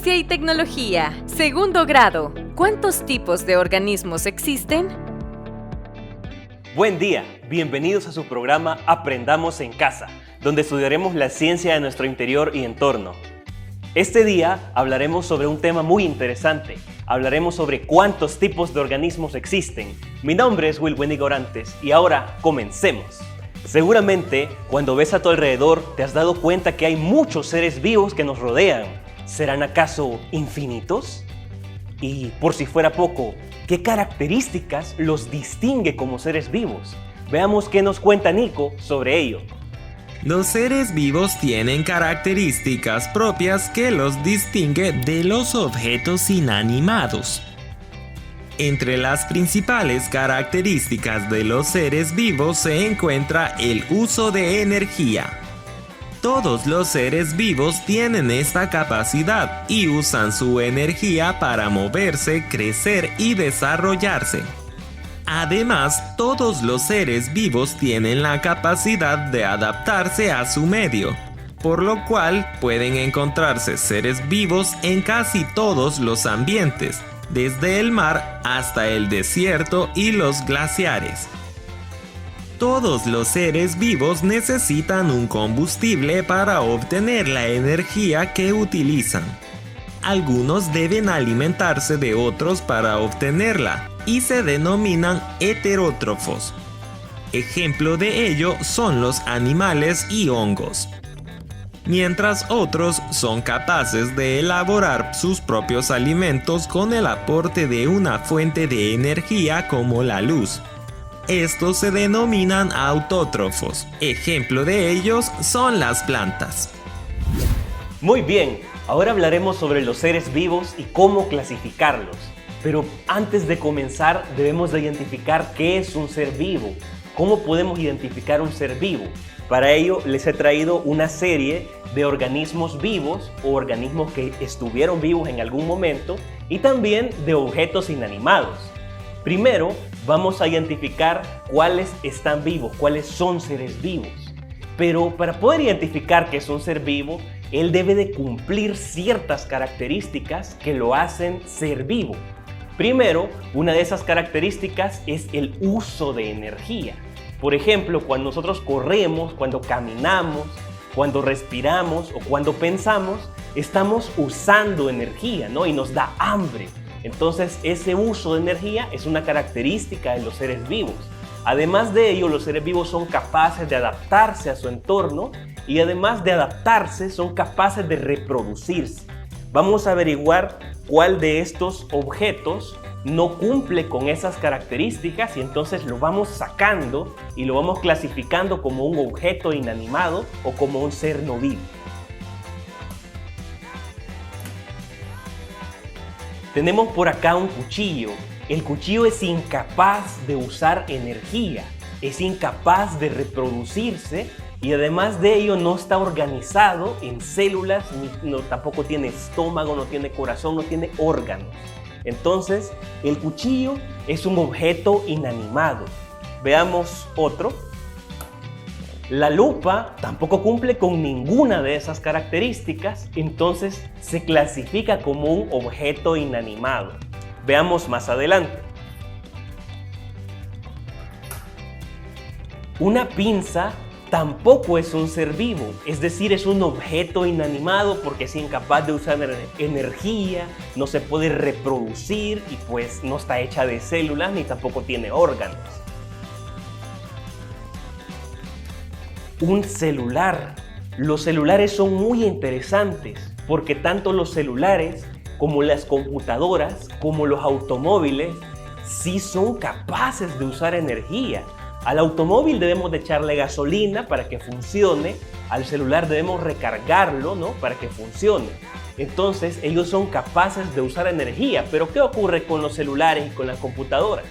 Ciencia y tecnología, segundo grado. ¿Cuántos tipos de organismos existen? Buen día, bienvenidos a su programa Aprendamos en Casa, donde estudiaremos la ciencia de nuestro interior y entorno. Este día hablaremos sobre un tema muy interesante. Hablaremos sobre cuántos tipos de organismos existen. Mi nombre es Wilwenigo Orantes y ahora comencemos. Seguramente, cuando ves a tu alrededor, te has dado cuenta que hay muchos seres vivos que nos rodean. ¿Serán acaso infinitos? Y por si fuera poco, ¿qué características los distingue como seres vivos? Veamos qué nos cuenta Nico sobre ello. Los seres vivos tienen características propias que los distingue de los objetos inanimados. Entre las principales características de los seres vivos se encuentra el uso de energía. Todos los seres vivos tienen esta capacidad y usan su energía para moverse, crecer y desarrollarse. Además, todos los seres vivos tienen la capacidad de adaptarse a su medio, por lo cual pueden encontrarse seres vivos en casi todos los ambientes, desde el mar hasta el desierto y los glaciares. Todos los seres vivos necesitan un combustible para obtener la energía que utilizan. Algunos deben alimentarse de otros para obtenerla y se denominan heterótrofos. Ejemplo de ello son los animales y hongos. Mientras otros son capaces de elaborar sus propios alimentos con el aporte de una fuente de energía como la luz. Estos se denominan autótrofos. Ejemplo de ellos son las plantas. Muy bien, ahora hablaremos sobre los seres vivos y cómo clasificarlos. Pero antes de comenzar debemos de identificar qué es un ser vivo. ¿Cómo podemos identificar un ser vivo? Para ello les he traído una serie de organismos vivos o organismos que estuvieron vivos en algún momento y también de objetos inanimados. Primero vamos a identificar cuáles están vivos, cuáles son seres vivos. Pero para poder identificar que es un ser vivo, él debe de cumplir ciertas características que lo hacen ser vivo. Primero, una de esas características es el uso de energía. Por ejemplo, cuando nosotros corremos, cuando caminamos, cuando respiramos o cuando pensamos, estamos usando energía, ¿no? Y nos da hambre. Entonces, ese uso de energía es una característica de los seres vivos. Además de ello, los seres vivos son capaces de adaptarse a su entorno y además de adaptarse, son capaces de reproducirse. Vamos a averiguar cuál de estos objetos no cumple con esas características y entonces lo vamos sacando y lo vamos clasificando como un objeto inanimado o como un ser no vivo. Tenemos por acá un cuchillo. El cuchillo es incapaz de usar energía, es incapaz de reproducirse y además de ello no está organizado en células, tampoco tiene estómago, no tiene corazón, no tiene órganos. Entonces, el cuchillo es un objeto inanimado. Veamos otro. La lupa tampoco cumple con ninguna de esas características, entonces se clasifica como un objeto inanimado. Veamos más adelante. Una pinza tampoco es un ser vivo, es decir, es un objeto inanimado porque es incapaz de usar energía, no se puede reproducir y pues no está hecha de células ni tampoco tiene órganos. Un celular. Los celulares son muy interesantes porque tanto los celulares como las computadoras, como los automóviles, sí son capaces de usar energía. Al automóvil debemos de echarle gasolina para que funcione, al celular debemos recargarlo, ¿no? Para que funcione. Entonces ellos son capaces de usar energía, pero ¿qué ocurre con los celulares y con las computadoras?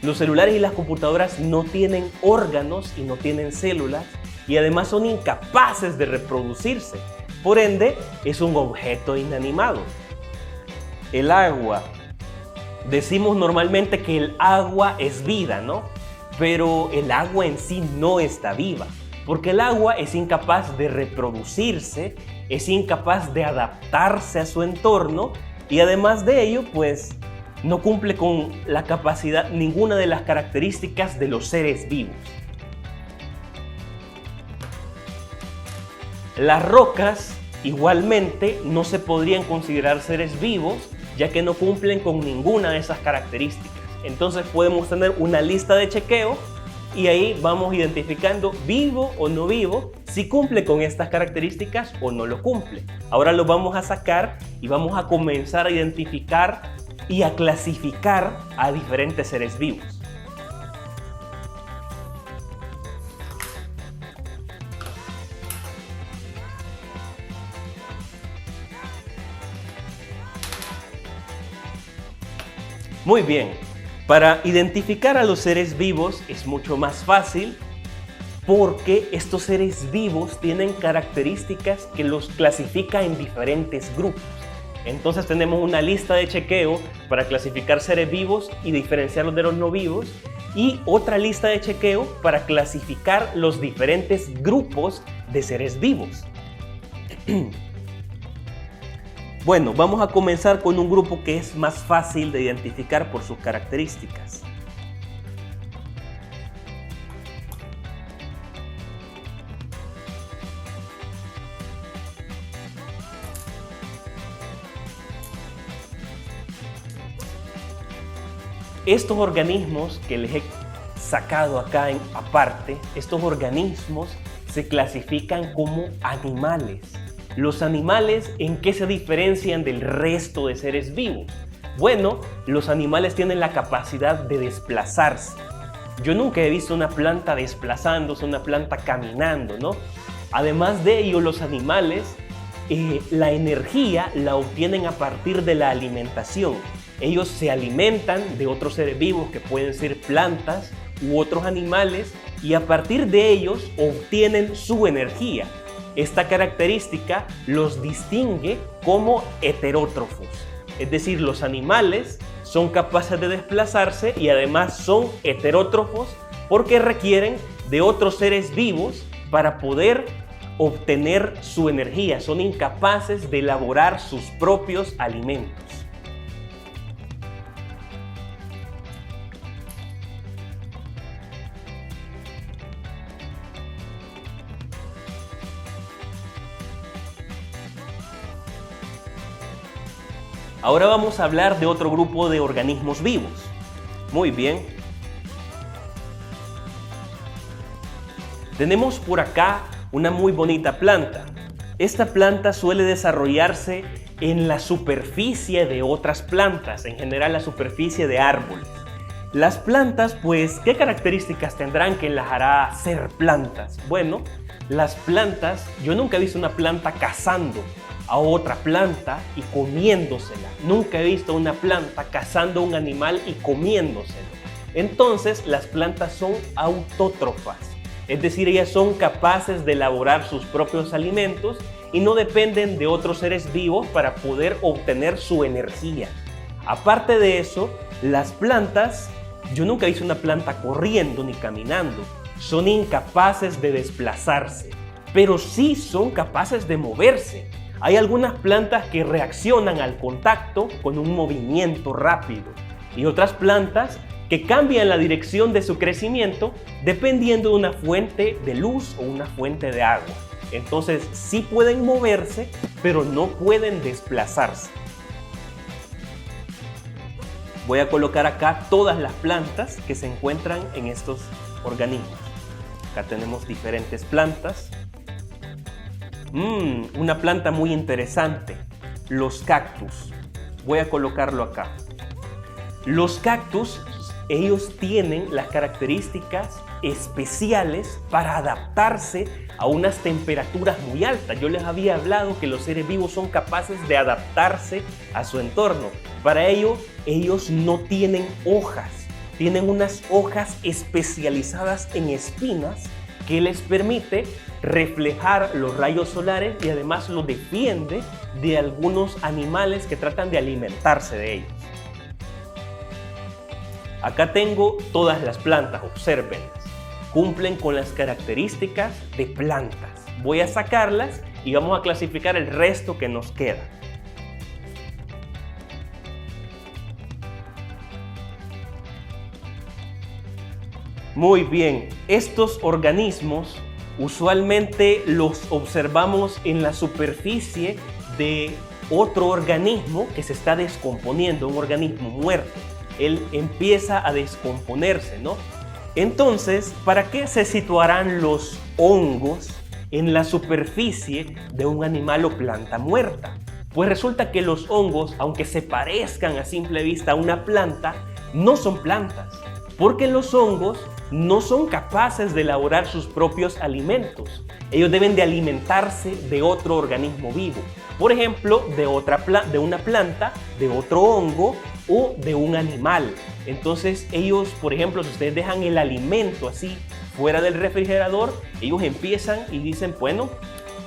Los celulares y las computadoras no tienen órganos y no tienen células y además son incapaces de reproducirse. Por ende, es un objeto inanimado. El agua. Decimos normalmente que el agua es vida, ¿no? Pero el agua en sí no está viva. porque el agua es incapaz de reproducirse, es incapaz de adaptarse a su entorno y además de ello, pues no cumple con la capacidad, ninguna de las características de los seres vivos. Las rocas igualmente no se podrían considerar seres vivos, ya que no cumplen con ninguna de esas características. Entonces podemos tener una lista de chequeo y ahí vamos identificando vivo o no vivo, si cumple con estas características o no lo cumple. Ahora lo vamos a sacar y vamos a comenzar a identificar y a clasificar a diferentes seres vivos. Muy bien, para identificar a los seres vivos es mucho más fácil porque estos seres vivos tienen características que los clasifica en diferentes grupos. Entonces tenemos una lista de chequeo para clasificar seres vivos y diferenciarlos de los no vivos y otra lista de chequeo para clasificar los diferentes grupos de seres vivos. Bueno, vamos a comenzar con un grupo que es más fácil de identificar por sus características. Estos organismos que les he sacado acá aparte, estos organismos se clasifican como animales. Los animales, ¿en qué se diferencian del resto de seres vivos? Bueno, los animales tienen la capacidad de desplazarse. Yo nunca he visto una planta desplazándose, una planta caminando, ¿no? Además de ello, los animales, la energía la obtienen a partir de la alimentación. Ellos se alimentan de otros seres vivos que pueden ser plantas u otros animales y a partir de ellos obtienen su energía. Esta característica los distingue como heterótrofos, es decir, los animales son capaces de desplazarse y además son heterótrofos porque requieren de otros seres vivos para poder obtener su energía, son incapaces de elaborar sus propios alimentos. Ahora vamos a hablar de otro grupo de organismos vivos. Muy bien. Tenemos por acá una muy bonita planta. Esta planta suele desarrollarse en la superficie de otras plantas, en general la superficie de árboles. Las plantas, pues, ¿qué características tendrán que las hará ser plantas? Bueno, las plantas, yo nunca he visto una planta cazando a otra planta y comiéndosela. Nunca he visto una planta cazando a un animal y comiéndoselo. Entonces, las plantas son autótrofas, es decir, ellas son capaces de elaborar sus propios alimentos y no dependen de otros seres vivos para poder obtener su energía. Aparte de eso, las plantas, yo nunca he visto una planta corriendo ni caminando, son incapaces de desplazarse, pero sí son capaces de moverse. Hay algunas plantas que reaccionan al contacto con un movimiento rápido y otras plantas que cambian la dirección de su crecimiento dependiendo de una fuente de luz o una fuente de agua. Entonces sí pueden moverse, pero no pueden desplazarse. Voy a colocar acá todas las plantas que se encuentran en estos organismos. Acá tenemos diferentes plantas. Una planta muy interesante, los cactus. Voy a colocarlo acá. Los cactus, ellos tienen las características especiales para adaptarse a unas temperaturas muy altas. Yo les había hablado que los seres vivos son capaces de adaptarse a su entorno. Para ello, ellos no tienen hojas, tienen unas hojas especializadas en espinas que les permite reflejar los rayos solares y además los defiende de algunos animales que tratan de alimentarse de ellos. Acá tengo todas las plantas, obsérvenlas. cumplen con las características de plantas. Voy a sacarlas y vamos a clasificar el resto que nos queda. Muy bien, estos organismos usualmente los observamos en la superficie de otro organismo que se está descomponiendo, un organismo muerto. Él empieza a descomponerse, ¿no? Entonces, ¿para qué se situarán los hongos en la superficie de un animal o planta muerta? Pues resulta que los hongos, aunque se parezcan a simple vista a una planta, no son plantas, porque los hongos no son capaces de elaborar sus propios alimentos. Ellos deben de alimentarse de otro organismo vivo, por ejemplo, de una planta, de otro hongo o de un animal. Entonces ellos, por ejemplo, si ustedes dejan el alimento así fuera del refrigerador, ellos empiezan y dicen, bueno,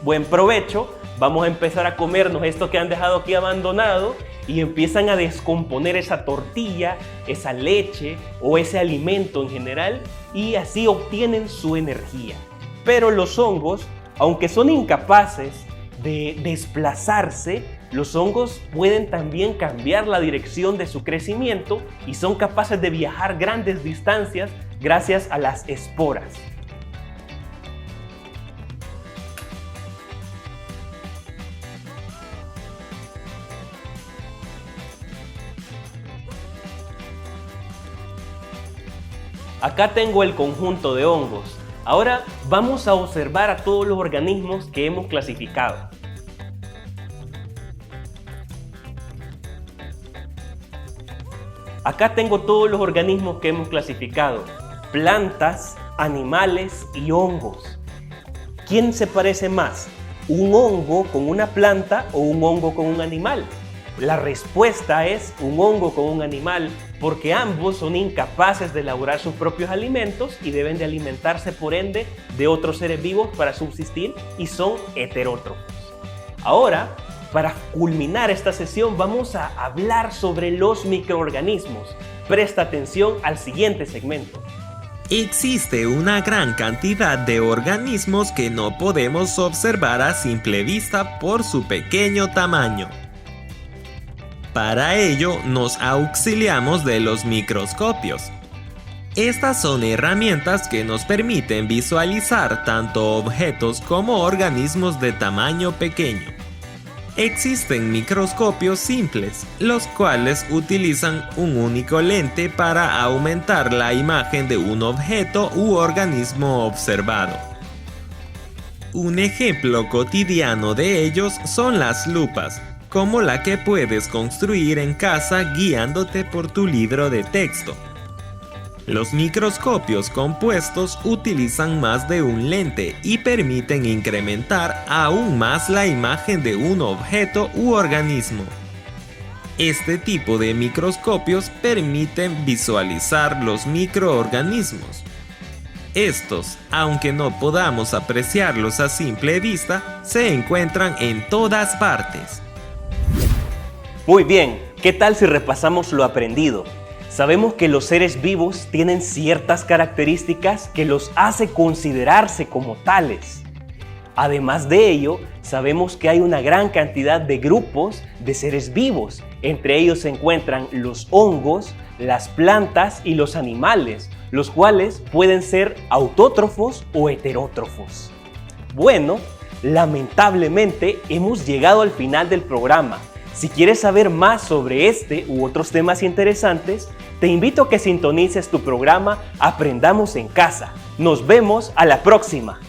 buen provecho, vamos a empezar a comernos esto que han dejado aquí abandonado, y empiezan a descomponer esa tortilla, esa leche o ese alimento en general, y así obtienen su energía. Pero los hongos, aunque son incapaces de desplazarse, los hongos pueden también cambiar la dirección de su crecimiento y son capaces de viajar grandes distancias gracias a las esporas. Acá tengo el conjunto de hongos. Ahora vamos a observar a todos los organismos que hemos clasificado. Acá tengo todos los organismos que hemos clasificado: plantas, animales y hongos. ¿Quién se parece más? ¿Un hongo con una planta o un hongo con un animal? La respuesta es un hongo con un animal, porque ambos son incapaces de elaborar sus propios alimentos y deben de alimentarse por ende de otros seres vivos para subsistir, y son heterótrofos. Ahora, para culminar esta sesión, vamos a hablar sobre los microorganismos. Presta atención al siguiente segmento. Existe una gran cantidad de organismos que no podemos observar a simple vista por su pequeño tamaño. Para ello nos auxiliamos de los microscopios. Estas son herramientas que nos permiten visualizar tanto objetos como organismos de tamaño pequeño. Existen microscopios simples, los cuales utilizan un único lente para aumentar la imagen de un objeto u organismo observado. Un ejemplo cotidiano de ellos son las lupas, como la que puedes construir en casa guiándote por tu libro de texto. Los microscopios compuestos utilizan más de un lente y permiten incrementar aún más la imagen de un objeto u organismo. Este tipo de microscopios permiten visualizar los microorganismos. Estos, aunque no podamos apreciarlos a simple vista, se encuentran en todas partes. Muy bien, ¿qué tal si repasamos lo aprendido? Sabemos que los seres vivos tienen ciertas características que los hace considerarse como tales. Además de ello, sabemos que hay una gran cantidad de grupos de seres vivos. Entre ellos se encuentran los hongos, las plantas y los animales, los cuales pueden ser autótrofos o heterótrofos. Bueno, lamentablemente hemos llegado al final del programa. Si quieres saber más sobre este u otros temas interesantes, te invito a que sintonices tu programa Aprendamos en Casa. Nos vemos a la próxima.